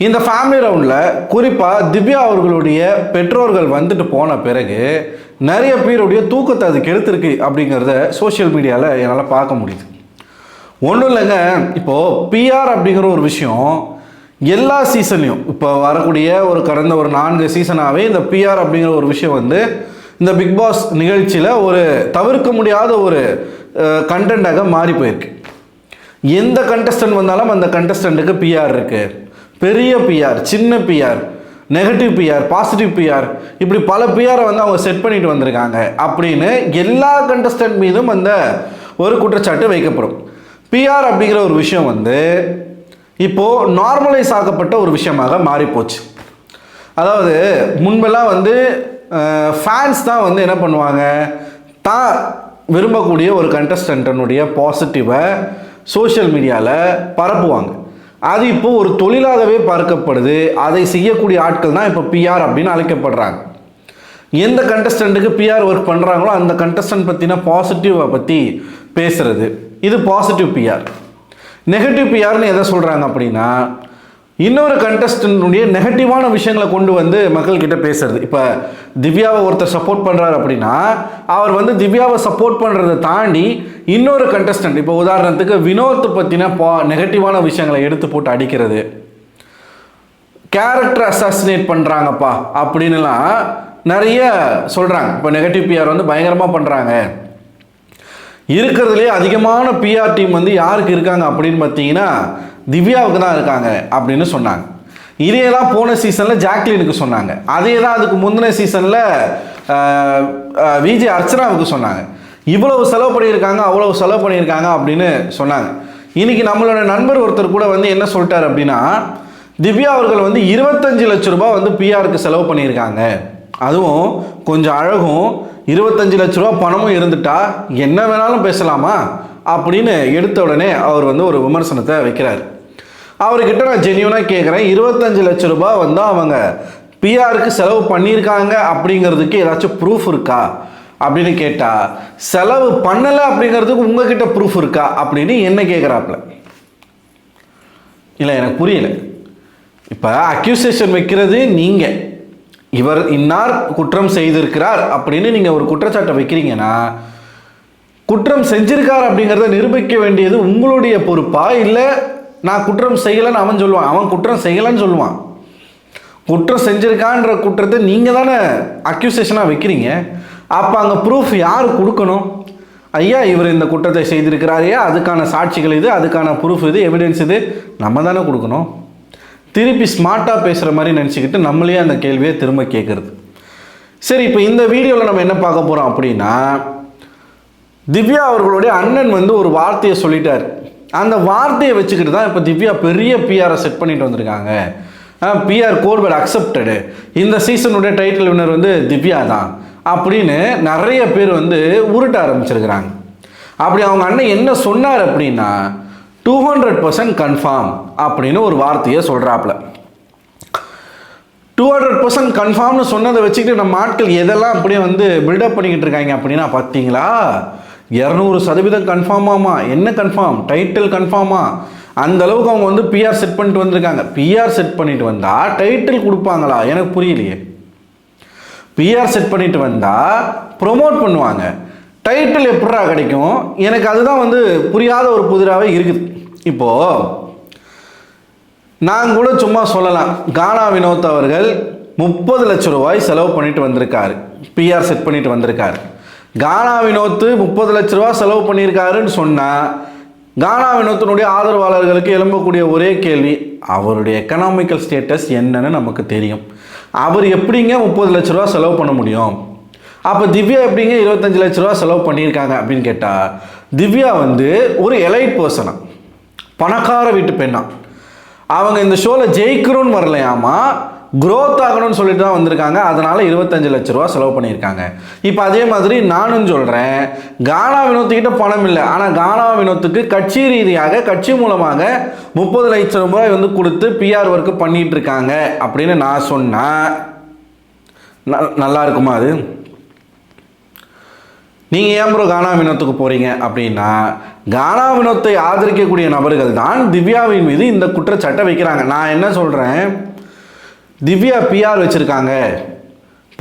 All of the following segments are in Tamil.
இந்த ஃபேமிலி ரவுண்டில் குறிப்பாக திவ்யா அவர்களுடைய பெற்றோர்கள் வந்துட்டு போன பிறகு நிறைய பேருடைய தூக்கத்தை அது கெடுத்திருக்கு அப்படிங்கிறத சோஷியல் மீடியாவில் என்னால் பார்க்க முடியுது. ஒன்றும் இல்லைங்க, இப்போது பிஆர் அப்படிங்கிற ஒரு விஷயம் எல்லா சீசன்லையும் இப்போ வரக்கூடிய கடந்த ஒரு 4 சீசனாகவே இந்த பிஆர் அப்படிங்கிற ஒரு விஷயம் இந்த பிக் பாஸ் நிகழ்ச்சியில் ஒரு தவிர்க்க முடியாத ஒரு கண்டென்ட்டாக மாறி போயிருக்கு. எந்த கண்டஸ்டன்ட் வந்தாலும் அந்த கண்டஸ்டண்ட்டுக்கு பிஆர் இருக்குது. பெரிய பிஆர், சின்ன PR, negative PR, positive PR, இப்படி பல பிஆரை அவங்க செட் பண்ணிட்டு வந்திருக்காங்க அப்படின்னு எல்லா கண்டஸ்டன்ட் மீதும் அந்த ஒரு குற்றச்சாட்டு வைக்கப்படும். பிஆர் அப்படிங்கிற ஒரு விஷயம் இப்போது நார்மலைஸ் ஆக்கப்பட்ட ஒரு விஷயமாக மாறிப்போச்சு. அதாவது முன்பெல்லாம் ஃபேன்ஸ் தான் என்ன பண்ணுவாங்க, தான் விரும்பக்கூடிய ஒரு கண்டஸ்டன்டனுடைய பாசிட்டிவை சோஷியல் மீடியாவில் பரப்புவாங்க. அது இப்போது ஒரு தொழிலாகவே பார்க்கப்படுது. அதை செய்யக்கூடிய ஆட்கள் தான் இப்போ பிஆர் அப்படின்னு அழைக்கப்படுறாங்க. எந்த கண்டஸ்டண்ட்டுக்கு பிஆர் ஒர்க் பண்ணுறாங்களோ அந்த கண்டஸ்டன்ட் பற்றின பாசிட்டிவை பற்றி பேசுகிறது, இது பாசிட்டிவ் பிஆர். நெகட்டிவ் பிஆர்னு எதை சொல்கிறாங்க அப்படின்னா, இன்னொரு கண்டஸ்டன்ட்டுடைய நெகட்டிவான விஷயங்களை கொண்டு மக்கள்கிட்ட பேசுறது. இப்போ திவ்யாவை ஒருத்தர் சப்போர்ட் பண்ணுறாரு அப்படின்னா அவர் திவ்யாவை சப்போர்ட் பண்ணுறதை தாண்டி இன்னொரு கண்டஸ்டன்ட், இப்போ உதாரணத்துக்கு வினோத்தை பற்றின நெகட்டிவான விஷயங்களை எடுத்து போட்டு அடிக்கிறது, கேரக்டர் அசாசினேட் பண்ணுறாங்கப்பா அப்படின்னுலாம் நிறைய சொல்கிறாங்க. இப்போ நெகட்டிவ் பிஆர் பயங்கரமாக பண்ணுறாங்க. இருக்கிறதுலே அதிகமான பிஆர் டீம் யாருக்கு இருக்காங்க அப்படின்னு பார்த்தீங்கன்னா திவ்யாவுக்கு தான் இருக்காங்க அப்படின்னு சொன்னாங்க. இதே தான் போன சீசனில் ஜாக்லினுக்கு சொன்னாங்க. அதே தான் அதுக்கு முந்தின சீசனில் விஜய் அர்ச்சனாவுக்கு சொன்னாங்க. இவ்வளவு செலவு பண்ணியிருக்காங்க, அவ்வளவு செலவு பண்ணியிருக்காங்க அப்படின்னு சொன்னாங்க. இன்றைக்கி நம்மளோட நண்பர் ஒருத்தர் கூட என்ன சொல்லிட்டார் அப்படின்னா, திவ்யா அவர்கள் 25 லட்ச ரூபாய் பிஆருக்கு செலவு பண்ணியிருக்காங்க. அதுவும் கொஞ்சம் அழகும் 25 லட்ச ரூபா பணமும் இருந்துட்டா என்ன வேணாலும் பேசலாமா அப்படின்னு எடுத்த உடனே அவர் ஒரு விமர்சனத்தை வைக்கிறார். அவர்கிட்ட நான் ஜென்யூனாக கேட்குறேன், 25 லட்ச ரூபாய் அவங்க பிஆருக்கு செலவு பண்ணியிருக்காங்க அப்படிங்கிறதுக்கு ஏதாச்சும் ப்ரூஃப் இருக்கா அப்படின்னு கேட்டால், செலவு பண்ணலை அப்படிங்கிறதுக்கு உங்ககிட்ட ப்ரூஃப் இருக்கா அப்படின்னு என்ன கேட்குறாப்புல. இல்லை, எனக்கு புரியல. இப்போ அக்யூசேஷன் வைக்கிறது நீங்கள், இவர் இன்னார் குற்றம் செய்திருக்கிறார் அப்படின்னு நீங்கள் ஒரு குற்றச்சாட்டை வைக்கிறீங்கன்னா, குற்றம் செஞ்சிருக்கார் அப்படிங்கிறத நிரூபிக்க வேண்டியது உங்களுடைய பொறுப்பா? இல்லை நான் குற்றம் செய்யலைன்னு அவன் சொல்லுவான், அவன் குற்றம் செய்யலைன்னு சொல்லுவான். குற்றம் செஞ்சிருக்கான்ற குற்றத்தை நீங்கள் தானே அக்யூசேஷனாக வைக்கிறீங்க. அப்போ அங்கே ப்ரூஃப் யார் கொடுக்கணும்? ஐயா இவர் இந்த குற்றத்தை செய்திருக்கிறாரையா, அதுக்கான சாட்சிகள் இது, அதுக்கான ப்ரூஃப் இது, எவிடன்ஸ் இது, நம்ம தானே கொடுக்கணும். திருப்பி ஸ்மார்ட்டாக பேசுகிற மாதிரி நினச்சிக்கிட்டு நம்மளே அந்த கேள்வியை திரும்ப கேட்குறது. சரி, இப்போ இந்த வீடியோவில் நம்ம என்ன பார்க்க போகிறோம் அப்படின்னா, திவ்யா அவர்களுடைய அண்ணன் ஒரு வார்த்தையை சொல்லிட்டார். அந்த வார்த்தையை வச்சுக்கிட்டு தான் இப்போ திவ்யா பெரிய பிஆரை செட் பண்ணிட்டு வந்திருக்காங்க. பிஆர் கோட் அக்செப்டடு, இந்த சீசனுடைய டைட்டில் வின்னர் திவ்யா தான் அப்படின்னு நிறைய பேர் உருட்ட ஆரம்பிச்சிருக்கிறாங்க. அப்படி அவங்க அண்ணன் என்ன சொன்னார் அப்படின்னா, 200% கன்ஃபார்ம் அப்படின்னு ஒரு வார்த்தையை சொல்கிறாப்புல. 200% கன்ஃபார்ம்னு சொன்னதை வச்சுக்கிட்டு நம்ம ஆட்கள் எதெல்லாம் அப்படியே பில்டப் பண்ணிக்கிட்டு இருக்காங்க அப்படின்னா, பார்த்தீங்களா 200% கன்ஃபார்மாமா? என்ன கன்ஃபார்ம்? டைட்டில் கன்ஃபார்மா? அந்த அளவுக்கு அவங்க பிஆர் செட் பண்ணிட்டு வந்திருக்காங்க. பிஆர் செட் பண்ணிட்டு வந்தால் டைட்டில் கொடுப்பாங்களா? எனக்கு புரியலையே. பிஆர் செட் பண்ணிட்டு வந்தால் ப்ரொமோட் பண்ணுவாங்க, டைட்டில் எப்படா கிடைக்கும்? எனக்கு அதுதான் புரியாத ஒரு புதிராகவே இருக்குது. இப்போது நான் கூட சும்மா சொல்லலாம், கானா வினோத் அவர்கள் 30 லட்ச ரூபாய் செலவு பண்ணிட்டு வந்திருக்காரு, பிஆர் செட் பண்ணிட்டு வந்திருக்காரு. கானா வினோத்து 30 லட்ச ரூபா செலவு பண்ணியிருக்காருன்னு சொன்னால், கானா வினோத்தினுடைய ஆதரவாளர்களுக்கு எழும்பக்கூடிய ஒரே கேள்வி, அவருடைய எக்கனாமிக்கல் ஸ்டேட்டஸ் என்னன்னு நமக்கு தெரியும். அவர் எப்படிங்க 30 லட்ச ரூபா செலவு பண்ண முடியும்? அப்போ திவ்யா எப்படிங்க 25 லட்ச ரூபா செலவு பண்ணியிருக்காங்க அப்படின்னு கேட்டால், திவ்யா ஒரு எலைட் பர்சனா, பணக்கார வீட்டு பெண்ணா. அவங்க இந்த ஷோவில் ஜெயிக்கணும்னு வரலையாமா, க்ரோத் ஆகணும்னு சொல்லிட்டு தான் வந்திருக்காங்க. அதனால் 25 லட்ச ரூபா செலவு பண்ணியிருக்காங்க. இப்போ அதே மாதிரி நானும் சொல்கிறேன், கானா வினோத்துக்கிட்ட பணம் இல்லை, ஆனால் கானா வினோத்துக்கு கட்சி ரீதியாக கட்சி மூலமாக 30 லட்ச ரூபாய் கொடுத்து பிஆர் ஒர்க்கு பண்ணிகிட்டு இருக்காங்க அப்படின்னு நான் சொன்னேன், நல்லா இருக்குமா? அது நீங்கள் ஏன் ப்ரோ கானா வினோத்துக்கு போகிறீங்க அப்படின்னா, கானா வினோத்தை ஆதரிக்கக்கூடிய நபர்கள் தான் திவ்யாவின் மீது இந்த குற்றச்சாட்டை வைக்கிறாங்க. நான் என்ன சொல்கிறேன், திவ்யா பிஆர் வச்சுருக்காங்க,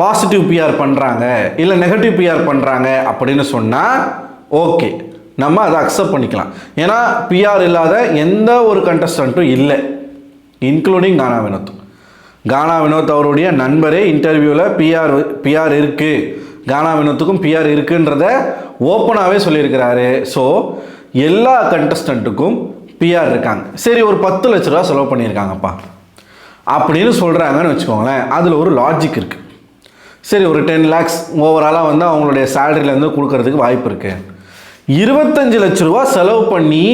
பாசிட்டிவ் பிஆர் பண்ணுறாங்க, இல்லை நெகட்டிவ் பிஆர் பண்ணுறாங்க அப்படின்னு சொன்னால் ஓகே, நம்ம அதை அக்செப்ட் பண்ணிக்கலாம். ஏன்னா பிஆர் இல்லாத எந்த ஒரு கண்டஸ்டண்ட்டும் இல்லை, இன்க்ளூடிங் கானா வினோத். கானா வினோத் அவருடைய நண்பரே இன்டர்வியூவில் பிஆர் இருக்குது, கானா வினோத்துக்கும் பிஆர் இருக்குன்றத ஓப்பனாகவே சொல்லியிருக்கிறாரு. ஸோ எல்லா கண்டஸ்டண்ட்டுக்கும் பிஆர் இருக்காங்க. சரி, ஒரு 10 லட்ச ரூபா செலவு பண்ணியிருக்காங்கப்பா அப்படின்னு சொல்கிறாங்கன்னு வச்சுக்கோங்களேன். அதில் ஒரு லாஜிக் இருக்குது. சரி, ஒரு 10 lakhs ஓவராலாக வந்து அவங்களுடைய சேலரியிலேருந்து கொடுக்கறதுக்கு வாய்ப்பு இருக்குது. 25 லட்ச ரூபா செலவு பண்ணி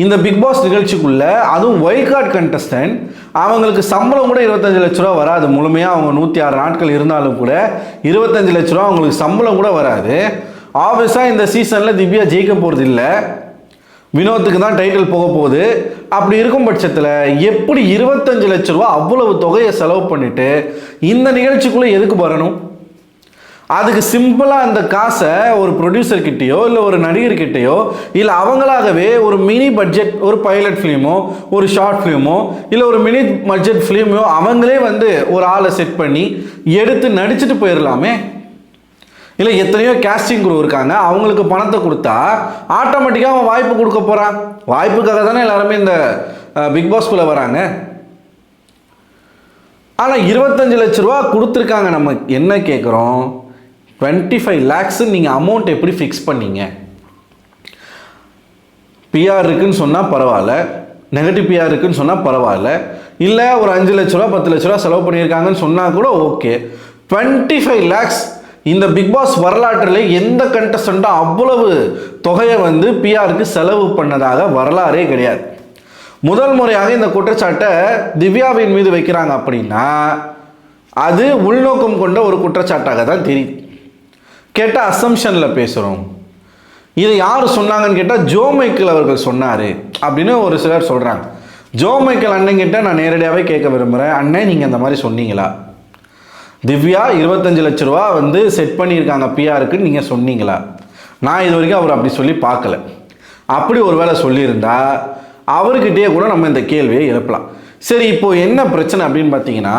இந்த பிக் பாஸ் நிகழ்ச்சிக்குள்ளே, அதுவும் ஒயில்ட் கார்டு கண்டஸ்டன்ட், அவங்களுக்கு சம்பளம் கூட 25 லட்ச ரூபா வராது. முழுமையாக அவங்க 106 நாட்கள் இருந்தாலும் கூட 25 லட்ச ரூபா அவங்களுக்கு சம்பளம் கூட வராது. ஆப்வியஸாக இந்த சீசனில் திவ்யா ஜெயிக்க போகிறது இல்லை, வினோத்துக்கு தான் டைட்டில் போக போகுது. அப்படி இருக்கும் பட்சத்தில் எப்படி 25 லட்ச ரூபா அவ்வளவு தொகையை செலவு பண்ணிவிட்டு இந்த நிகழ்ச்சிக்குள்ளே எதுக்கு வரணும்? அதுக்கு சிம்பிளாக அந்த காசை ஒரு ப்ரொடியூசர்கிட்டையோ இல்லை ஒரு நடிகர்கிட்டையோ இல்லை அவங்களாகவே ஒரு மினி பட்ஜெட், ஒரு பைலட் ஃபிலிமோ, ஒரு ஷார்ட் ஃபிலிமோ, இல்லை ஒரு மினி பட்ஜெட் ஃபிலிமோ அவங்களே வந்து ஒரு ஆளை செட் பண்ணி எடுத்து நடிச்சுட்டு போயிடலாமே. இல்லை எத்தனையோ கேஸ்டிங் குரூ இருக்காங்க, அவங்களுக்கு பணத்தை கொடுத்தா ஆட்டோமேட்டிக்காக அவன் வாய்ப்பு கொடுக்க போகிறான். வாய்ப்புக்காக தானே எல்லாருமே இந்த பிக் பாஸ்குள்ளே வராங்க. ஆனால் 25 லட்ச ரூபா கொடுத்துருக்காங்க. நம்ம என்ன கேட்குறோம், 25 lakhs நீங்கள் அமௌண்ட் எப்படி ஃபிக்ஸ் பண்ணீங்க? பிஆர் இருக்குன்னு சொன்னால் பரவாயில்ல, நெகட்டிவ் பிஆர் இருக்குன்னு சொன்னால் பரவாயில்ல, இல்லை ஒரு 5 லட்ச ரூபா 10 லட்ச ரூபா செலவு பண்ணியிருக்காங்கன்னு சொன்னால் கூட ஓகே. 25 lakhs இந்த பிக் பாஸ் வரலாற்றில் எந்த கண்டஸ்டண்ட்டும் அவ்வளவு தொகையை வந்து பிஆருக்கு செலவு பண்ணதாக வரலாறே கிடையாது. முதல் முறையாக இந்த குற்றச்சாட்டை திவ்யாவின் மீது வைக்கிறாங்க அப்படின்னா அது உள்நோக்கம் கொண்ட ஒரு குற்றச்சாட்டாக தான் தெரியுது. கேட்டால் அசம்ஷனில் பேசுகிறோம். இது யார் சொன்னாங்கன்னு கேட்டால் ஜோ மைக்கேல் அவர்கள் சொன்னார் அப்படின்னு ஒரு சிலர் சொல்கிறாங்க. ஜோ மைக்கேல் அண்ணன்கிட்ட நான் நேரடியாகவே கேட்க விரும்புகிறேன், அண்ணன் நீங்கள் அந்த மாதிரி சொன்னீங்களா? திவ்யா 25 லட்ச ரூபா வந்து செட் பண்ணியிருக்காங்க பிஆருக்கு, நீங்கள் சொன்னீங்களா? நான் இது வரைக்கும் அவர் அப்படி சொல்லி பார்க்கல. அப்படி ஒரு வேளை சொல்லியிருந்தா அவர்கிட்டயே கூட நம்ம இந்த கேள்வியை எழுப்பலாம். சரி, இப்போது என்ன பிரச்சனை அப்படின்னு பார்த்தீங்கன்னா,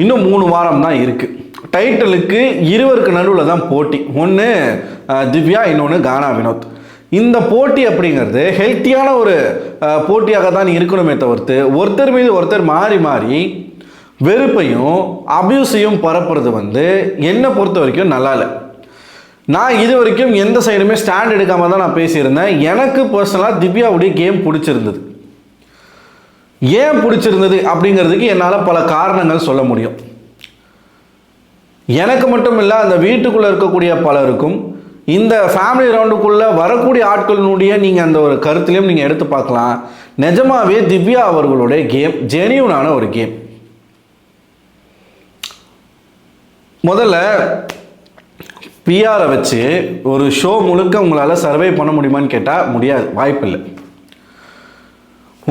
இன்னும் 3 வாரம் தான் இருக்குது. டைட்டிலுக்கு இருவருக்கு நடுவில் தான் போட்டி. ஒன்று திவ்யா, இன்னொன்று கானா வினோத். இந்த போட்டி அப்படிங்கிறது ஹெல்த்தியான ஒரு போட்டியாக தான் இருக்கணுமே தவிர்த்து ஒருத்தர் மீது ஒருத்தர் மாறி மாறி வெறுப்பையும் அபியூஸையும் பரப்புறது வந்து என்னை பொறுத்த வரைக்கும் நல்லா இல்லை. நான் இது வரைக்கும் எந்த சைடுமே ஸ்டாண்ட் எடுக்காமல் தான் நான் பேசியிருந்தேன். எனக்கு பர்சனலாக திவ்யாவுடைய கேம் பிடிச்சிருந்தது. ஏன் பிடிச்சிருந்தது அப்படிங்கிறதுக்கு என்னால் பல காரணங்கள் சொல்ல முடியும். எனக்கு மட்டும் இல்லை, அந்த வீட்டுக்குள்ளே இருக்கக்கூடிய பலருக்கும், இந்த ஃபேமிலி ரவுண்டுக்குள்ளே வரக்கூடிய ஆட்களினுடைய நீங்கள் அந்த ஒரு கருத்துலையும் நீங்கள் எடுத்து பார்க்கலாம். நிஜமாவே திவ்யா அவர்களுடைய கேம் ஜெனியூனான ஒரு கேம். முதல்ல பிஆரை வச்சு ஒரு ஷோ முழுக்க உங்களால் சர்வை பண்ண முடியுமான்னு கேட்டால் முடியாது, வாய்ப்பில்லை.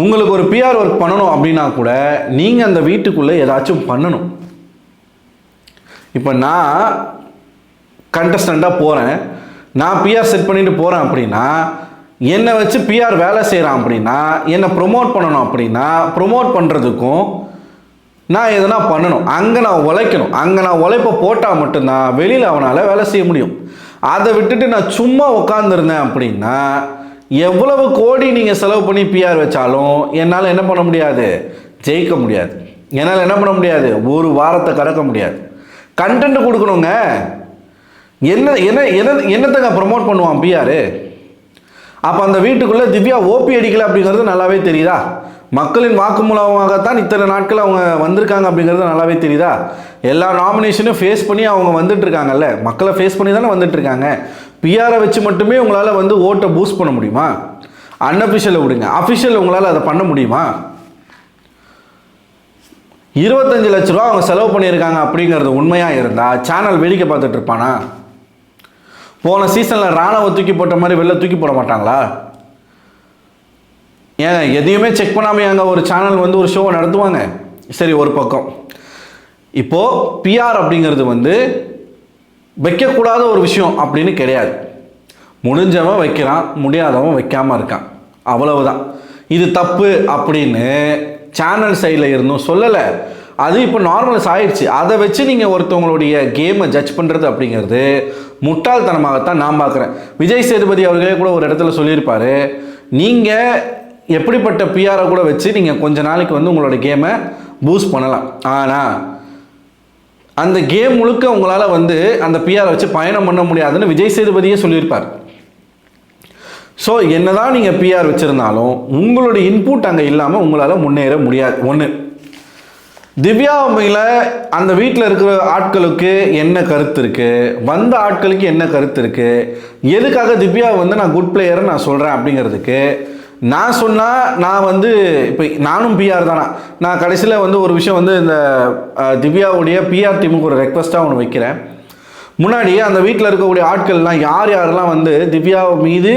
உங்களுக்கு ஒரு பிஆர் ஒர்க் பண்ணணும் அப்படின்னா கூட நீங்கள் அந்த வீட்டுக்குள்ளே ஏதாச்சும் பண்ணணும். இப்போ நான் கண்டஸ்டண்ட்டாக போகிறேன், நான் பிஆர் செட் பண்ணிட்டு போகிறேன் அப்படின்னா, என்னை வச்சு பிஆர் வேலை செய்கிறான் அப்படின்னா, என்னை ப்ரொமோட் பண்ணணும் அப்படின்னா, ப்ரொமோட் பண்ணுறதுக்கும் நான் எதனா பண்ணணும். அங்கே நான் உழைக்கணும். அங்கே நான் உழைப்பை போட்டால் மட்டும்தான் வெளியில் அவனால் வேலை செய்ய முடியும். அதை விட்டுட்டு நான் சும்மா உட்காந்துருந்தேன் அப்படின்னா, எவ்வளவு கோடி நீங்கள் செலவு பண்ணி பிஆர் வச்சாலும் என்னால் என்ன பண்ண முடியாது, ஜெயிக்க முடியாது. என்னால் என்ன பண்ண முடியாது, ஒரு வாரத்தை கடக்க முடியாது. கண்டென்ட் கொடுக்கணுங்க. என்னத்தங்க ப்ரமோட் பண்ணுவான் பிஆர்? அப்போ அந்த வீட்டுக்குள்ளே திவ்யா ஓபி அடிக்கலை அப்படிங்கிறது நல்லாவே தெரியுதா? மக்களின் வாக்குமூலமாகத்தான் இத்தனை நாட்கள் அவங்க வந்திருக்காங்க அப்படிங்கிறது நல்லாவே தெரியுதா? எல்லா நாமினேஷனும் ஃபேஸ் பண்ணி அவங்க வந்துட்டு இருக்காங்கல்ல, மக்களை ஃபேஸ் பண்ணி தானே வந்துட்டு இருக்காங்க. பிஆரை வச்சு மட்டுமே உங்களால் வந்து ஓட்டை பூஸ்ட் பண்ண முடியுமா? அன்அஃபிஷியலை விடுங்க, அஃபிஷியல் உங்களால் அதை பண்ண முடியுமா? 25 லட்ச ரூபா அவங்க செலவு பண்ணியிருக்காங்க அப்படிங்கிறது உண்மையாக இருந்தால் சேனல் வேடிக்கை பார்த்துட்டு இருப்பானா? போன சீசனில் ராணுவ தூக்கி போட்ட மாதிரி வெளில தூக்கி போட மாட்டாங்களா? ஏங்க எதையுமே செக் பண்ணாமல் அங்கே ஒரு சேனல் வந்து ஒரு ஷோவை நடத்துவாங்க. சரி, ஒரு பக்கம். இப்போது பிஆர் அப்படிங்கிறது வந்து வைக்கக்கூடாத ஒரு விஷயம் அப்படின்னு கிடையாது. முடிஞ்சவன் வைக்கிறான், முடியாதவன் வைக்காமல் இருக்கான், அவ்வளவுதான். இது தப்பு அப்படின்னு சேனல் சைடில் இருந்தும் சொல்லலை. அது இப்போ நார்மல்ஸ் ஆயிடுச்சு. அதை வச்சு நீங்கள் ஒருத்தவங்களுடைய கேமை ஜட்ஜ் பண்ணுறது அப்படிங்கிறது முட்டாள்தனமாகத்தான் நான் பார்க்குறேன். விஜய் சேதுபதி அவர்களே கூட ஒரு இடத்துல சொல்லியிருப்பார், நீங்கள் எப்படிப்பட்ட பிஆரை கூட வச்சு நீங்கள் கொஞ்ச நாளைக்கு வந்து உங்களோட கேமை பூஸ்ட் பண்ணலாம், ஆனால் அந்த கேம் முழுக்க உங்களால் வந்து அந்த பிஆரை வச்சு பயணம் பண்ண முடியாதுன்னு விஜய் சேதுபதியே சொல்லியிருப்பார். ஸோ என்னதான் நீங்கள் பிஆர் வச்சுருந்தாலும் உங்களுடைய இன்புட் அங்கே இல்லாமல் உங்களால் முன்னேற முடியாது. ஒன்று, திவ்யா உண்மையில் அந்த வீட்டில் இருக்கிற ஆட்களுக்கு என்ன கருத்து இருக்குது, வந்த ஆட்களுக்கு என்ன கருத்து இருக்குது, எதுக்காக திவ்யாவை வந்து நான் குட் பிளேயர்னு நான் சொல்கிறேன் அப்படிங்கிறதுக்கு நான் சொன்னால் நான் வந்து இப்போ நானும் பிஆர் தானா, நான் கடைசியில் வந்து ஒரு விஷயம் வந்து இந்த திவ்யாவுடைய பிஆர் டீமுக்கு ஒரு ரெக்வஸ்ட்டாக ஒன்று வைக்கிறேன். முன்னாடி அந்த வீட்டில் இருக்கக்கூடிய ஆட்கள்லாம் யாரெல்லாம் வந்து திவ்யா மீது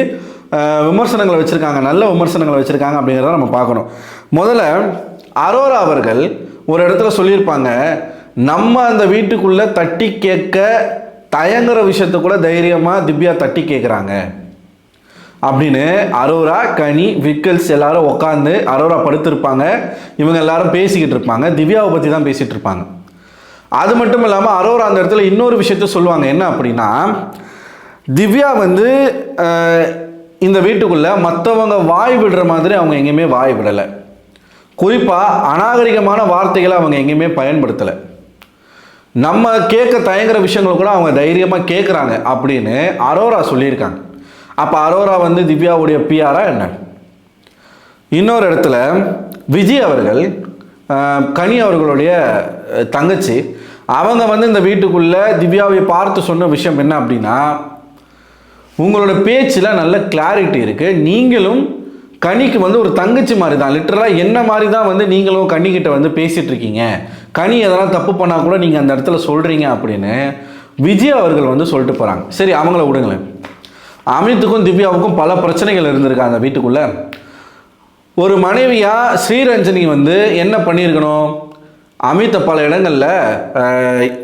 விமர்சனங்களை வச்சுருக்காங்க, நல்ல விமர்சனங்களை வச்சுருக்காங்க அப்படிங்கிறத நம்ம பார்க்கணும். முதல்ல அரோரா அவர்கள் ஒரு இடத்துல சொல்லியிருப்பாங்க, நம்ம அந்த வீட்டுக்குள்ளே தட்டி கேட்க தயங்குற விஷயத்த கூட தைரியமாக திவ்யா தட்டி கேட்குறாங்க அப்படின்னு. அரோரா, கனி, விக்கல்ஸ் எல்லாரும் உட்காந்து அரோரா படுத்திருப்பாங்க, இவங்க எல்லாரும் பேசிக்கிட்டு இருப்பாங்க, திவ்யாவை பற்றி தான் பேசிகிட்டு இருப்பாங்க. அது மட்டும் இல்லாமல் அரோரா அந்த இடத்துல இன்னொரு விஷயத்த சொல்லுவாங்க, என்ன அப்படின்னா, திவ்யா வந்து இந்த வீட்டுக்குள்ளே மற்றவங்க வாய் விடுற மாதிரி அவங்க எங்கேயுமே வாய் விடலை, குறிப்பாக அநாகரிகமான வார்த்தைகளை அவங்க எங்கேயுமே பயன்படுத்தலை, நம்ம கேட்க தயங்குற விஷயங்களை கூட அவங்க தைரியமாக கேட்குறாங்க அப்படின்னு அரோரா சொல்லியிருக்காங்க. அப்போ அரோரா வந்து திவ்யாவுடைய பிஆரா என்ன? இன்னொரு இடத்துல விஜய் அவர்கள், கனி அவர்களுடைய தங்கச்சி, அவங்க வந்து இந்த வீட்டுக்குள்ளே திவ்யாவை பார்த்து சொன்ன விஷயம் என்ன அப்படின்னா, உங்களோட பேச்சில் நல்ல கிளாரிட்டி இருக்குது, நீங்களும் கனிக்கு வந்து ஒரு தங்கச்சி மாதிரி தான், லிட்டரலாக என்ன மாதிரி தான் வந்து நீங்களும் கனிக்கிட்ட வந்து பேசிகிட்டு இருக்கீங்க, கனி எதனால் தப்பு பண்ணால் கூட நீங்கள் அந்த இடத்துல சொல்கிறீங்க அப்படின்னு விஜய் அவர்கள் வந்து சொல்லிட்டு போகிறாங்க. சரி, அவங்கள விடுங்களேன். அமித்துக்கும் திவ்யாவுக்கும் பல பிரச்சனைகள் இருந்திருக்கு அந்த வீட்டுக்குள்ளே. ஒரு மனைவியாக ஸ்ரீரஞ்சனி வந்து என்ன பண்ணியிருக்கணும், அமித்தை பல இடங்களில்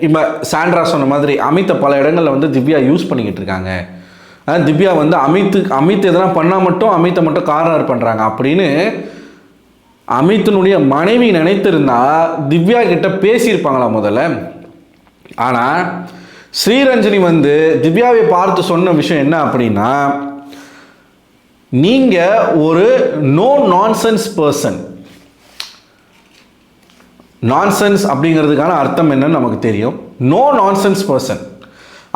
இப்போ சாண்ட்ரா சொன்ன மாதிரி அமித்தை பல இடங்களில் வந்து திவ்யா யூஸ் பண்ணிக்கிட்டு இருக்காங்க. திவ்யா வந்து அமித் எதனா பண்ணால் மட்டும் அமித்தை மட்டும் கார்னர் பண்ணுறாங்க அப்படின்னு அமித்தினுடைய மனைவி நினைத்திருந்தா திவ்யா கிட்ட பேசியிருப்பாங்களா முதல்ல. ஆனால் ஸ்ரீரஞ்சனி வந்து திவ்யாவை பார்த்து சொன்ன விஷயம் என்ன அப்படின்னா, நீங்கள் ஒரு நோ நான்சென்ஸ் பர்சன். நான்சென்ஸ் அப்படிங்கிறதுக்கான அர்த்தம் என்னன்னு நமக்கு தெரியும், நோ நான்சென்ஸ் பர்சன்.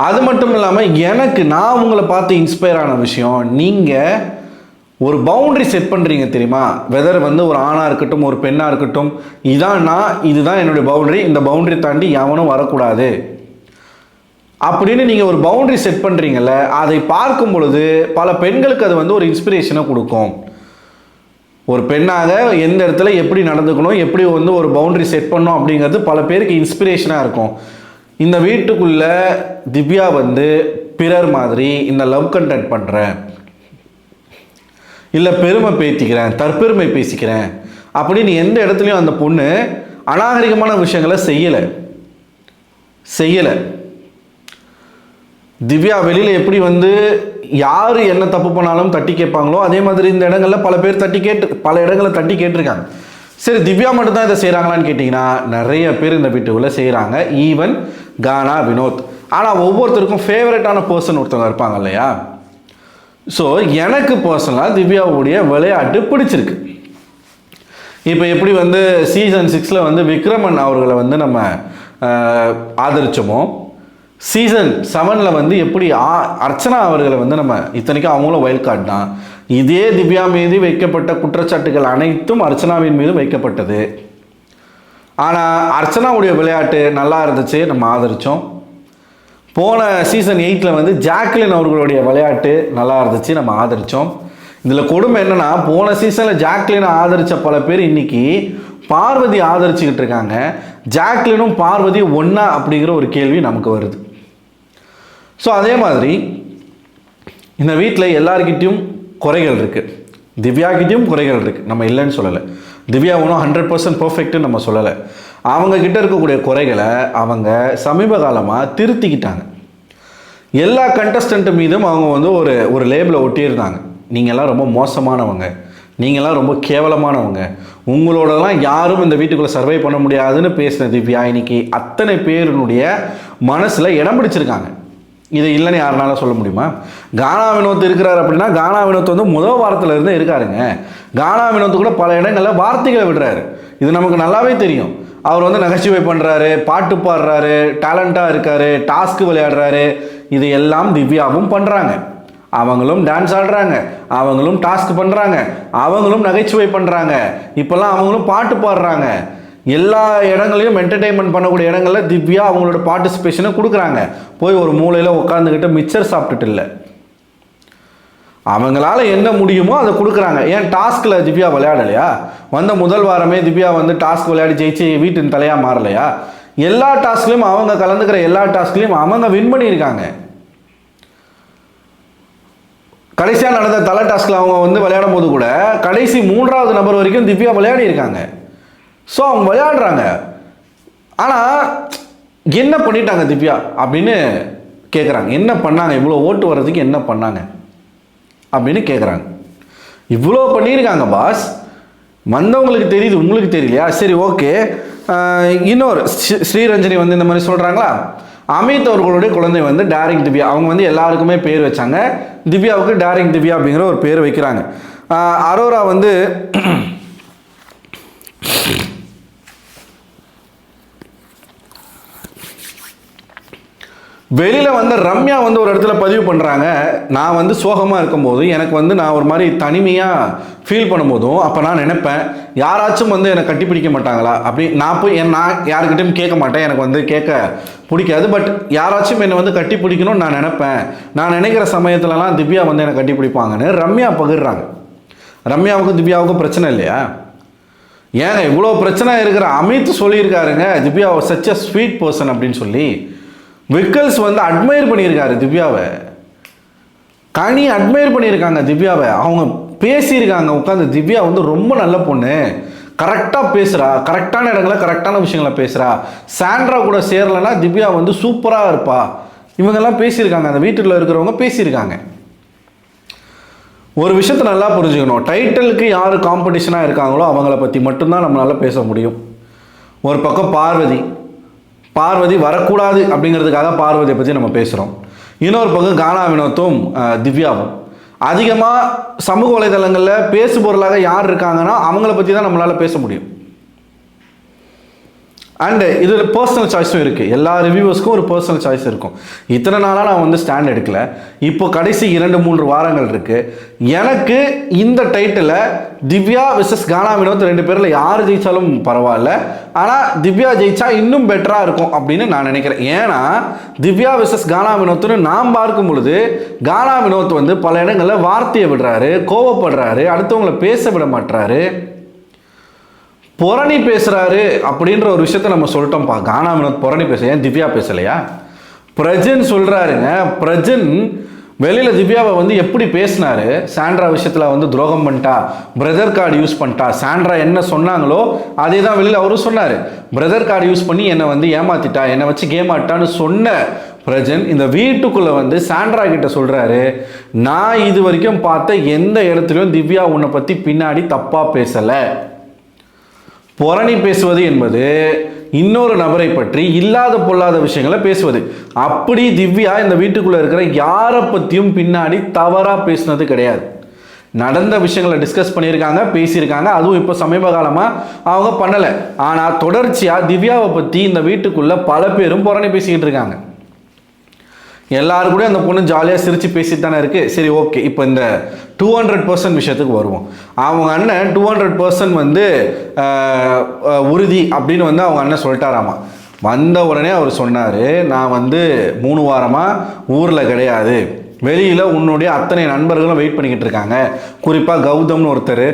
அது மட்டும் இல்லாமல் நான் உங்களை பார்த்து இன்ஸ்பயர் ஆன விஷயம், நீங்கள் ஒரு பவுண்டரி செட் பண்ணுறீங்க தெரியுமா, வெதர் வந்து ஒரு ஆணாக இருக்கட்டும் ஒரு பெண்ணாக இருக்கட்டும், இதுதான் என்னுடைய பவுண்டரி, இந்த பவுண்டரி தாண்டி எவனும் வரக்கூடாது அப்படின்னு நீங்கள் ஒரு பவுண்டரி செட் பண்ணுறீங்கல்ல, அதை பார்க்கும் பொழுது பல பெண்களுக்கு அது வந்து ஒரு இன்ஸ்பிரேஷனை கொடுக்கும். ஒரு பெண்ணாக எந்த இடத்துல எப்படி நடந்துக்கணும், எப்படி வந்து ஒரு பவுண்டரி செட் பண்ணணும் அப்படிங்கிறது பல பேருக்கு இன்ஸ்பிரேஷனாக இருக்கும். இந்த வீட்டுக்குள்ளே திவ்யா வந்து பிறர் மாதிரி இந்த லவ் கண்டென்ட் பண்ணுறேன், இல்லை பெருமை பேத்திக்கிறேன், தற்பெருமை பேசிக்கிறேன் அப்படின்னு எந்த இடத்துலையும் அந்த பொண்ணு அநாகரிகமான விஷயங்களை செய்யலை. திவ்யா வெளியில் எப்படி வந்து யார் என்ன தப்பு பண்ணாலும் தட்டி கேட்பாங்களோ அதே மாதிரி இந்த இடங்களில் பல இடங்களில் தட்டி கேட்டிருக்காங்க. சரி, திவ்யா மட்டும்தான் இதை செய்கிறாங்களான்னு கேட்டிங்கன்னா நிறைய பேர் இந்த வீட்டுக்குள்ளே செய்கிறாங்க, ஈவன் கானா, வினோத். ஆனால் ஒவ்வொருத்தருக்கும் ஃபேவரட்டான பர்சன் ஒருத்தவங்க இருப்பாங்க இல்லையா. ஸோ எனக்கு பர்சனலாக திவ்யாவுடைய விளையாட்டு பிடிச்சிருக்கு. இப்போ எப்படி வந்து சீசன் 6 வந்து விக்ரமன் அவர்களை வந்து நம்ம ஆதரிச்சோமோ, சீசன் 7 வந்து எப்படி அர்ச்சனா அவர்களை வந்து நம்ம, இத்தனைக்கும் அவங்களும் வைல்ட் கார்டு தான், இதே திவ்யா மீது வைக்கப்பட்ட குற்றச்சாட்டுகள் அனைத்தும் அர்ச்சனாவின் மீது வைக்கப்பட்டது. ஆனால் அர்ச்சனாவுடைய விளையாட்டு நல்லா இருந்துச்சு, நம்ம ஆதரித்தோம். போன சீசன் 8 வந்து ஜாக்லின் அவர்களுடைய விளையாட்டு நல்லா இருந்துச்சு, நம்ம ஆதரித்தோம். இதில் கொடுமை என்னென்னா, போன சீசனில் ஜாக்லினை ஆதரித்த பல பேர் இன்றைக்கி பார்வதி ஆதரிச்சுக்கிட்டு இருக்காங்க. ஜாக்லினும் பார்வதி ஒன்றா அப்படிங்கிற ஒரு கேள்வி நமக்கு வருது. ஸோ அதே மாதிரி இந்த வீட்டில் எல்லாருக்கிட்டையும் குறைகள் இருக்குது, திவ்யாக்கிட்டையும் குறைகள் இருக்குது, நம்ம இல்லைன்னு சொல்லலை. திவ்யா ஒன்றும் 100% பர்ஃபெக்ட்டுன்னு நம்ம சொல்லலை. அவங்கக்கிட்ட இருக்கக்கூடிய குறைகளை அவங்க சமீப காலமாக திருத்திக்கிட்டாங்க. எல்லா கண்டஸ்டன்ட் மீதும் அவங்க வந்து ஒரு லேபிளை ஒட்டியிருந்தாங்க. நீங்கள்லாம் ரொம்ப மோசமானவங்க, நீங்கள்லாம் ரொம்ப கேவலமானவங்க, உங்களோடலாம் யாரும் இந்த வீட்டுக்குள்ளே சர்வை பண்ண முடியாதுன்னு பேசின திவ்யா இன்னைக்கு அத்தனை பேருனுடைய மனசில் இடம் பிடிச்சிருக்காங்க. இது இல்லைன்னு யாருனால சொல்ல முடியுமா? கானா வினோத் இருக்கிறார் அப்படின்னா கானா வினோத் வந்து முதல் வாரத்தில் இருந்தே இருக்காருங்க. கானா வினோத் கூட பல இடங்களில் வார்த்தைகளை விடுறாரு. இது நமக்கு நல்லாவே தெரியும். அவர் வந்து நகைச்சுவை பண்ணுறாரு, பாட்டு பாடுறாரு, டேலண்ட்டாக இருக்கார், டாஸ்க்கு விளையாடுறாரு. இது எல்லாம் திவ்யாவும் பண்ணுறாங்க. அவங்களும் டான்ஸ் ஆடுறாங்க, அவங்களும் டாஸ்க் பண்ணுறாங்க, அவங்களும் நகைச்சுவை பண்ணுறாங்க, இப்போல்லாம் அவங்களும் பாட்டு பாடுறாங்க. எல்லா இடங்களையும் என்டர்டெயின்மெண்ட் பண்ணக்கூடிய இடங்களில் திவ்யா அவங்களோட பார்ட்டிசிபேஷனை கொடுக்குறாங்க. போய் ஒரு மூலையில் உட்காந்துக்கிட்டு மிக்சர் சாப்பிட்டுட்டு இல்லை, அவங்களால என்ன முடியுமோ அதை கொடுக்குறாங்க. ஏன் டாஸ்கில் திவ்யா விளையாடலையா? வந்த முதல் வாரமே திவ்யா வந்து டாஸ்க் விளையாடி ஜெயிச்சு வீட்டின் தலையாக மாறலையா? எல்லா டாஸ்க்லையும் அவங்க கலந்துக்கிற எல்லா டாஸ்க்லையும் அவங்க வின் பண்ணியிருக்காங்க. கடைசியாக நடந்த தலை டாஸ்கில் அவங்க வந்து விளையாடும் போது கூட கடைசி 3வது நபர் வரைக்கும் திவ்யா விளையாடி இருக்காங்க. ஸோ அவங்க விளையாடுறாங்க. ஆனால் என்ன பண்ணிட்டாங்க திவ்யா அப்படின்னு கேட்குறாங்க. என்ன பண்ணாங்க? இவ்வளோ ஓட்டு வர்றதுக்கு என்ன பண்ணாங்க அப்படின்னு கேட்குறாங்க. இவ்வளோ பண்ணியிருக்காங்க பாஸ், வந்தவங்களுக்கு தெரியுது, உங்களுக்கு தெரியலையா? சரி, ஓகே. இன்னொரு ஸ்ரீரஞ்சனி வந்து இந்த மாதிரி சொல்கிறாங்களா? அமித் அவர்களுடைய குழந்தை வந்து டேரிங் திவ்யா. அவங்க வந்து எல்லாருக்குமே பேர் வச்சாங்க. திவ்யாவுக்கு டேரிங் திவ்யா அப்படிங்கிற ஒரு பேர் வைக்கிறாங்க. அரோரா வந்து வெளியில் வந்து ரம்யா வந்து ஒரு இடத்துல பதிவு பண்ணுறாங்க. நான் வந்து சோகமாக இருக்கும்போது எனக்கு வந்து நான் ஒரு மாதிரி தனிமையாக ஃபீல் பண்ணும்போதும் அப்போ நான் நினைப்பேன், யாராச்சும் வந்து என்னை கட்டி பிடிக்க மாட்டாங்களா அப்படி. நான் யாருக்கிட்டையும் கேட்க மாட்டேன், எனக்கு வந்து கேட்க பிடிக்காது. பட் யாராச்சும் என்னை வந்து கட்டி பிடிக்கணும்னு நான் நினைப்பேன். நான் நினைக்கிற சமயத்துலலாம் திவ்யா வந்து என்னை கட்டி பிடிப்பாங்கன்னு ரம்யா பகிர்றாங்க. ரம்யாவுக்கும் திவ்யாவுக்கும் பிரச்சனை இல்லையா? ஏங்க இவ்வளோ பிரச்சனை இருக்கிற அமித் சொல்லியிருக்காருங்க, Divya such a sweet person அப்படின்னு சொல்லி. விக்கல்ஸ் வந்து அட்மையர் பண்ணியிருக்காரு திவ்யாவை, கனி அட்மையர் பண்ணியிருக்காங்க திவ்யாவை. அவங்க பேசியிருக்காங்க உட்காந்து, திவ்யா வந்து ரொம்ப நல்ல பொண்ணு, கரெக்டாக பேசுகிறா, கரெக்டான இடங்களில் கரெக்டான விஷயங்களை பேசுகிறா, சாண்ட்ரா கூட சேரலைன்னா திவ்யா வந்து சூப்பராக இருப்பா. இவங்கெல்லாம் பேசியிருக்காங்க, அந்த வீட்டில் இருக்கிறவங்க பேசியிருக்காங்க. ஒரு விஷயத்தை நல்லா புரிஞ்சுக்கணும், டைட்டிலுக்கு யார் காம்படிஷனாக இருக்காங்களோ அவங்கள பற்றி மட்டும்தான் நம்மளால் பேச முடியும். ஒரு பக்கம் பார்வதி வரக்கூடாது அப்படிங்கிறதுக்காக பார்வதியை பற்றி நம்ம பேசுகிறோம். இன்னொரு பக்கம் கானா வினோத்தும் திவ்யாவும். அதிகமாக சமூக வலைதளங்களில் பேசுபொருளாக யார் இருக்காங்கன்னா அவங்கள பற்றி தான் நம்மளால் பேச முடியும். அண்டு இதில் பர்சனல் சாய்ஸும் இருக்குது. எல்லா ரிவ்யூவர்ஸ்க்கும் ஒரு பர்சனல் சாய்ஸ் இருக்கும். இத்தனை நாளாக நான் வந்து ஸ்டாண்ட் எடுக்கல, இப்போ கடைசி 2-3 வாரங்கள் இருக்குது. எனக்கு இந்த டைட்டில் திவ்யா விசஸ் கானா வினோத் 2 பேரில் யார் ஜெயித்தாலும் பரவாயில்ல, ஆனால் திவ்யா ஜெயிச்சா இன்னும் பெட்டராக இருக்கும் அப்படின்னு நான் நினைக்கிறேன். ஏன்னா திவ்யா விசஸ் கானா வினோத்னு நாம் பார்க்கும் பொழுது கானா வினோத் வந்து பல இடங்களில் வார்த்தையை விடுறாரு, கோவப்படுறாரு, அடுத்தவங்களை பேச விட மாட்டுறாரு, புரணி பேசுகிறாரு அப்படின்ற ஒரு விஷயத்த நம்ம சொல்லிட்டோம்ப்பா. கானா வினோத் புரணி ஏன் திவ்யா பேசலையா? பிரஜன் சொல்கிறாருங்க. பிரஜன் வெளியில் திவ்யாவை வந்து எப்படி பேசினாரு, சாண்ட்ரா விஷயத்தில் வந்து துரோகம் பண்ணிட்டா, பிரதர் கார்டு யூஸ் பண்ணிட்டா, சாண்ட்ரா என்ன சொன்னாங்களோ அதே தான் வெளியில் அவரும் சொன்னார். பிரதர் கார்டு யூஸ் பண்ணி என்னை வந்து ஏமாத்திட்டா, என்னை வச்சு கேம் ஆட்டான்னு சொன்ன பிரஜன் இந்த வீட்டுக்குள்ளே வந்து சாண்ட்ரா கிட்ட சொல்கிறாரு, நான் இது வரைக்கும் பார்த்த எந்த இடத்துலையும் திவ்யா உன்னை பற்றி பின்னாடி தப்பாக பேசலை. புரணி பேசுவது என்பது இன்னொரு நபரை பற்றி இல்லாத பொல்லாத விஷயங்களை பேசுவது. அப்படி திவ்யா இந்த வீட்டுக்குள்ளே இருக்கிற யாரை பற்றியும் பின்னாடி தவறாக பேசுனது கிடையாது. நடந்த விஷயங்களை டிஸ்கஸ் பண்ணியிருக்காங்க, பேசியிருக்காங்க. அதுவும் இப்போ சமீப காலமாக அவங்க பண்ணலை. ஆனால் தொடர்ச்சியாக திவ்யாவை பற்றி இந்த வீட்டுக்குள்ளே பல பேரும் புரணி பேசிக்கிட்டு இருக்காங்க. எல்லாரும் கூட அந்த பொண்ணு ஜாலியாக சிரித்து பேசிட்டு தானே இருக்குது. சரி, ஓகே. இப்போ இந்த 200% விஷயத்துக்கு வருவோம். அவங்க அண்ணன் 200% வந்து உறுதி அப்படின்னு வந்து அவங்க அண்ணன் சொல்லிட்டாராமா. வந்த உடனே அவர் சொன்னார், நான் வந்து 3 வாரமாக ஊரில் கிடையாது, வெளியில் உன்னுடைய அத்தனை நண்பர்களும் வெயிட் பண்ணிக்கிட்டு இருக்காங்க. குறிப்பாக கௌதம்னு ஒருத்தர்,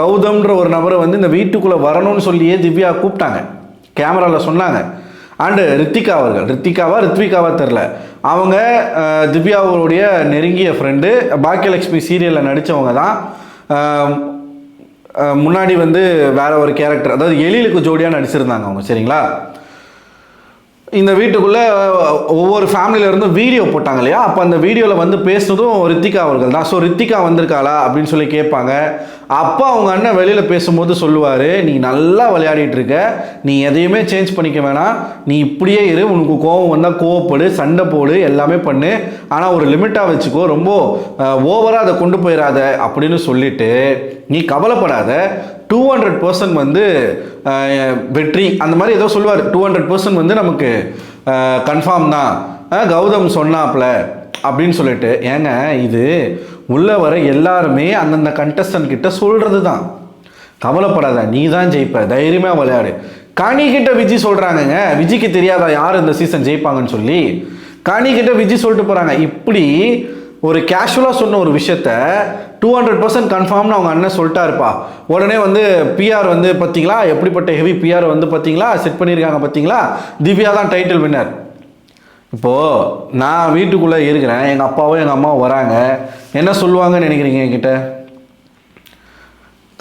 கௌதம்ன்ற ஒரு நபரை வந்து இந்த வீட்டுக்குள்ளே வரணும்னு சொல்லியே திவ்யா கூப்பிட்டாங்க, கேமராவில் சொன்னாங்க. அண்டு ரித்திகா அவர்கள், ரித்விகாவா தெரில, அவங்க திவ்யாவுடைய நெருங்கிய ஃப்ரெண்டு, பாக்கியலட்சுமி சீரியலில் நடித்தவங்க தான். முன்னாடி வந்து வேற ஒரு கேரக்டர், அதாவது எழிலுக்கு ஜோடியாக நடிச்சிருந்தாங்க அவங்க. சரிங்களா? இந்த வீட்டுக்குள்ளே ஒவ்வொரு ஃபேமிலியிலேருந்து வீடியோ போட்டாங்க இல்லையா, அப்போ அந்த வீடியோவில் வந்து பேசுனதும் ரித்திகா அவர்கள் தான். ஸோ ரித்திகா வந்திருக்காளா அப்படின்னு சொல்லி கேட்பாங்க. அப்போ அவங்க அண்ணன் வெளியில் பேசும்போது சொல்லுவார், நீ நல்லா விளையாடிட்டு இருக்க, நீ எதையுமே சேஞ்ச் பண்ணிக்க வேணாம், நீ இப்படியே இரு, உனக்கு கோவம் வந்தால் கோவப்படு, சண்டை போடு, எல்லாமே பண்ணு, ஆனால் ஒரு லிமிட்டாக வச்சுக்கோ, ரொம்ப ஓவராக அதை கொண்டு போயிடாத அப்படின்னு சொல்லிட்டு நீ கவலைப்படாத, 200% வந்து வெற்றி அந்த மாதிரி ஏதோ சொல்லுவார். 200% வந்து நமக்கு கன்ஃபார்ம் தான், கௌதம் சொன்னாப்ல அப்படின்னு சொல்லிட்டு. ஏங்க இது உள்ள வர எல்லாருமே அந்தந்த கண்டஸ்டன்ட் கிட்ட சொல்கிறது தான், கவலைப்படாத நீ தான் ஜெயிப்ப, தைரியமாக விளையாடு. கனி கிட்ட விஜய் சொல்கிறாங்கங்க, விஜய்க்கு தெரியாதா யார் இந்த சீசன் ஜெயிப்பாங்கன்னு சொல்லி, கனி கிட்ட விஜய் சொல்லிட்டு போகிறாங்க. இப்படி ஒரு கேஷுவலாக சொன்ன ஒரு விஷயத்த 200% கன்ஃபார்ம்னு அவங்க அண்ணன் சொல்லிட்டாருப்பா. உடனே வந்து பிஆர் வந்து பார்த்தீங்களா எப்படிப்பட்ட ஹெவி பிஆர் வந்து பார்த்தீங்களா செட் பண்ணியிருக்காங்க பார்த்தீங்களா, திவ்யா தான் டைட்டில் வின்னர். இப்போது நான் வீட்டுக்குள்ளே இருக்கிறேன், எங்கள் அப்பாவும் எங்கள் அம்மாவும் வராங்க, என்ன சொல்லுவாங்கன்னு நினைக்கிறீங்க என்கிட்ட?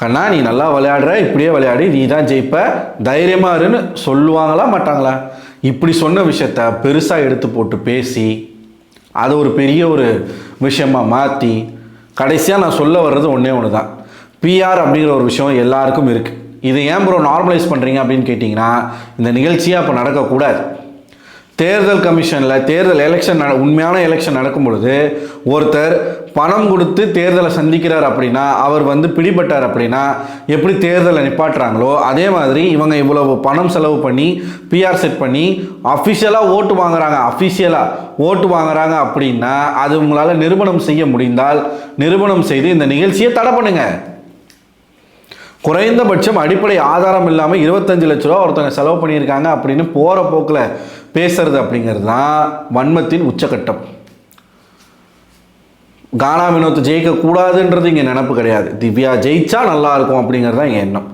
கண்ணா நீ நல்லா விளையாடுற, இப்படியே விளையாடி, நீ தான் ஜெயிப்ப, தைரியமாக இருன்னு சொல்லுவாங்களா மாட்டாங்களா? இப்படி சொன்ன விஷயத்த பெருசாக எடுத்து போட்டு பேசி அதை ஒரு பெரிய ஒரு விஷயமாக மாற்றி கடைசியாக நான் சொல்ல வர்றது ஒன்றே ஒன்று தான், பிஆர் அப்படிங்கிற ஒரு விஷயம் எல்லாருக்கும் இருக்குது. இது ஏன் ப்ரோ நார்மலைஸ் பண்ணுறீங்க அப்படின்னு கேட்டிங்கன்னா, இந்த நிகழ்ச்சியாக அப்போ நடக்கக்கூடாது. தேர்தல் கமிஷனில் தேர்தல் எலெக்ஷன் உண்மையான எலெக்ஷன் நடக்கும் பொழுது ஒருத்தர் பணம் கொடுத்து தேர்தலை சந்திக்கிறார் அப்படின்னா, அவர் வந்து பிடிபட்டார் அப்படின்னா எப்படி தேர்தலை நிப்பாட்டுறாங்களோ அதே மாதிரி இவங்க இவ்வளவு பணம் செலவு பண்ணி பிஆர் செட் பண்ணி அஃபிஷியலாக ஓட்டு வாங்குறாங்க அப்படின்னா அது உங்களால் நிரூபணம் செய்ய முடிந்தால் நிரூபணம் செய்து இந்த நிகழ்ச்சியை தடை பண்ணுங்க. குறைந்தபட்சம் அடிப்படை ஆதாரம் இல்லாமல் 25 லட்ச ரூபா ஒருத்தவங்க செலவு பண்ணியிருக்காங்க அப்படின்னு போகிற போக்கில் பேசுறது அப்படிங்கிறது தான் வன்மத்தின் உச்சக்கட்டம். கானா வினோத் ஜெயிக்கக்கூடாதுன்றது இங்கே நினப்பு கிடையாது, திவ்யா ஜெயிச்சா நல்லா இருக்கும் அப்படிங்கிறது தான் எங்கள் எண்ணம்.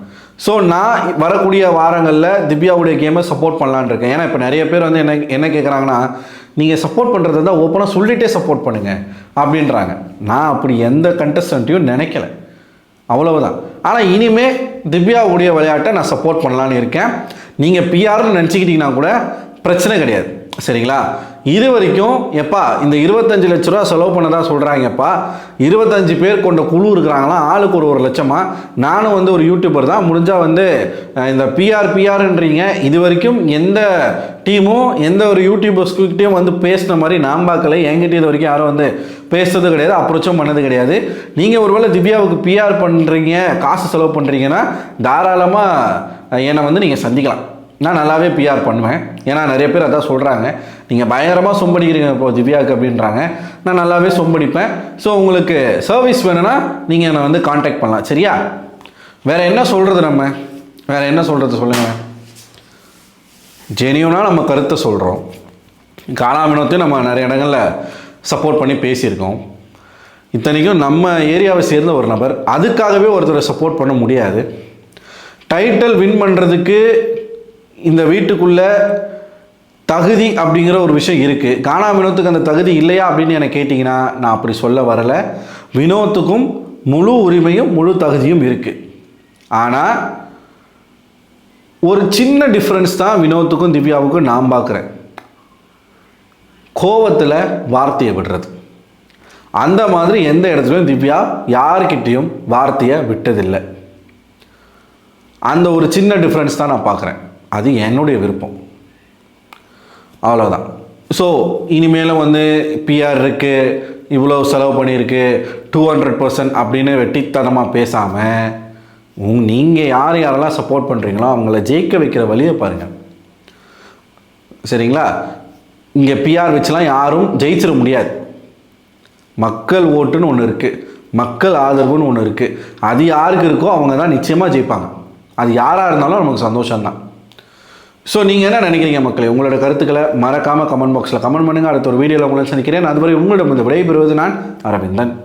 ஸோ நான் வரக்கூடிய வாரங்களில் திவ்யாவுடைய கேமை சப்போர்ட் பண்ணலான்னு இருக்கேன். ஏன்னா இப்போ நிறைய பேர் வந்து என்ன கேட்குறாங்கன்னா, நீங்கள் சப்போர்ட் பண்ணுறது தான் ஓப்பனாக சொல்லிகிட்டே சப்போர்ட் பண்ணுங்கள் அப்படின்றாங்க. நான் அப்படி எந்த கண்டஸ்டன்ட்டையும் நினைக்கல, அவ்வளவுதான். ஆனால் இனிமே திவ்யாவுடைய விளையாட்டை நான் சப்போர்ட் பண்ணலான்னு இருக்கேன். நீங்கள் பிஆர்னு நினச்சிக்கிட்டிங்கன்னா கூட பிரச்சனை கிடையாது, சரிங்களா? இது வரைக்கும் எப்பா இந்த 25 லட்ச ரூபா செலவு பண்ணதா சொல்கிறாங்கப்பா, 25 பேர் கொண்ட குழு இருக்கிறாங்களாம், ஆளுக்கு ஒரு லட்சமா. நானும் வந்து ஒரு யூடியூபர் தான், முடிஞ்சால் வந்து இந்த பிஆர்ன்றீங்க, இது வரைக்கும் எந்த டீமும் எந்த ஒரு யூடியூபர்ஸ்கிட்டையும் வந்து பேசின மாதிரி நான் பார்க்கல. என்கிட்ட இது வரைக்கும் யாரும் வந்து பேசுறது கிடையாது, அப்ரோச்சும் பண்ணது கிடையாது. நீங்கள் ஒருவேளை திவ்யாவுக்கு பிஆர் பண்ணுறீங்க, காசு செலவு பண்ணுறீங்கன்னா தாராளமாக என்னை வந்து நீங்கள் சந்திக்கலாம், நான் நல்லாவே பிஆர் பண்ணுவேன். ஏன்னா நிறைய பேர் அதான் சொல்கிறாங்க, நீங்கள் பயங்கரமாக சொம்படிக்கிறீங்க இப்போ திவ்யாவுக்கு அப்படின்றாங்க. நான் நல்லாவே சொம்படிப்பேன். ஸோ உங்களுக்கு சர்வீஸ் வேணும்னா நீங்கள் என்னை வந்து காண்டாக்ட் பண்ணலாம், சரியா? வேறு என்ன சொல்கிறது, வேறு என்ன சொல்கிறது சொல்லுங்கள். ஜெனியூனாக நம்ம கருத்தை சொல்கிறோம். கானா வினோத்தையும் நம்ம நிறைய இடங்களில் சப்போர்ட் பண்ணி பேசியிருக்கோம். இத்தனைக்கும் நம்ம ஏரியாவை சேர்ந்த ஒரு நபர், அதுக்காகவே ஒருத்தரை சப்போர்ட் பண்ண முடியாது. டைட்டில் வின் பண்ணுறதுக்கு இந்த வீட்டுக்குள்ளே தகுதி அப்படிங்கிற ஒரு விஷயம் இருக்குது. கானா வினோத்துக்கு அந்த தகுதி இல்லையா அப்படின்னு என்னை கேட்டிங்கன்னா நான் அப்படி சொல்ல வரலை. வினோத்துக்கும் முழு உரிமையும் முழு தகுதியும் இருக்குது. ஆனால் ஒரு சின்ன டிஃப்ரென்ஸ் தான் வினோத்துக்கும் திவ்யாவுக்கும் நான் பார்க்குறேன், கோவத்தில் வார்த்தையை விடுறது. அந்த மாதிரி எந்த இடத்துலையும் திவ்யா யாருக்கிட்டேயும் வார்த்தையை விட்டதில்லை. அந்த ஒரு சின்ன டிஃப்ரென்ஸ் தான் நான் பார்க்குறேன், அது என்னுடைய விருப்பம், அவ்வளோதான். ஸோ இனிமேலும் வந்து பிஆர் இருக்குது, இவ்வளோ செலவு பண்ணியிருக்கு, 200% அப்படின்னு வெட்டித்தனமாக பேசாமல் நீங்கள் யாரெல்லாம் சப்போர்ட் பண்ணுறீங்களோ அவங்கள ஜெயிக்க வைக்கிற வழியை பாருங்கள், சரிங்களா? இங்கே பிஆர் வச்சுலாம் யாரும் ஜெயிச்சிட முடியாது. மக்கள் ஓட்டுன்னு ஒன்று இருக்குது, மக்கள் ஆதரவுன்னு ஒன்று இருக்குது. அது யாருக்கு இருக்கோ அவங்க தான் நிச்சயமாக ஜெயிப்பாங்க. அது யாராக இருந்தாலும் நமக்கு சந்தோஷம்தான். ஸோ நீங்கள் என்ன நினைக்கிறீங்க மக்களே? உங்களோட கருத்துக்களை மறக்காமல் கமெண்ட் பாக்ஸில் கமெண்ட் பண்ணுங்கள். அடுத்த ஒரு வீடியோவில் உங்களை சந்திக்கிறேன். அதுவரை உங்களிடம் விடைபெறுவது நான் அரவிந்தன்.